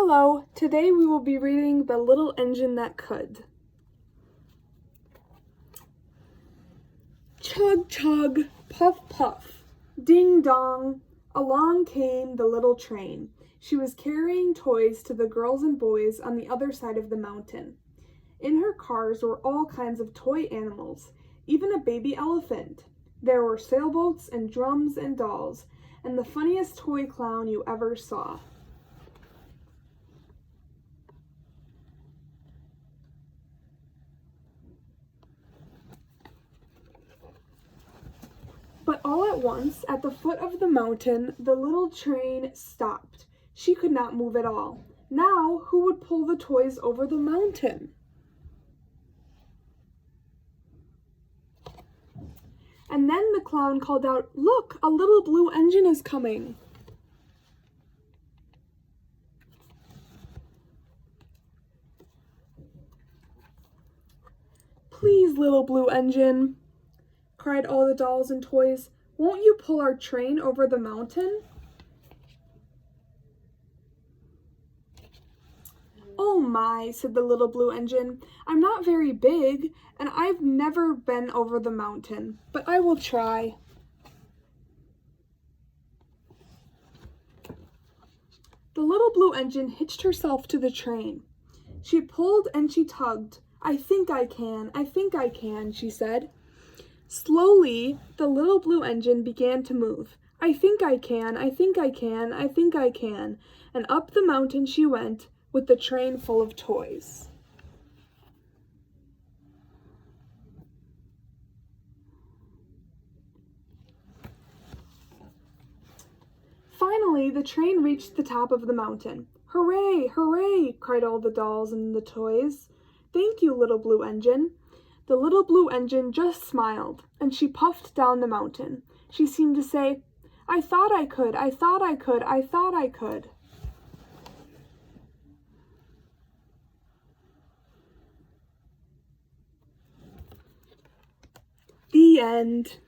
Hello, today we will be reading The Little Engine That Could. Chug, chug, puff, puff, ding dong, along came the little train. She was carrying toys to the girls and boys on the other side of the mountain. In her cars were all kinds of toy animals, even a baby elephant. There were sailboats and drums and dolls, and the funniest toy clown you ever saw. But all at once, at the foot of the mountain, the little train stopped. She could not move at all. Now, who would pull the toys over the mountain? And then the clown called out, "Look, a little blue engine is coming." "Please, little blue engine," cried all the dolls and toys, "won't you pull our train over the mountain?" "Oh my," said the little blue engine, "I'm not very big, and I've never been over the mountain, but I will try." The little blue engine hitched herself to the train. She pulled and she tugged. "I think I can, I think I can," she said. Slowly, the little blue engine began to move. "I think I can, I think I can, I think I can," and up the mountain she went with the train full of toys. Finally, the train reached the top of the mountain. "Hooray, hooray," cried all the dolls and the toys. "Thank you, little blue engine." The little blue engine just smiled, and she puffed down the mountain. She seemed to say, "I thought I could, I thought I could, I thought I could." The end.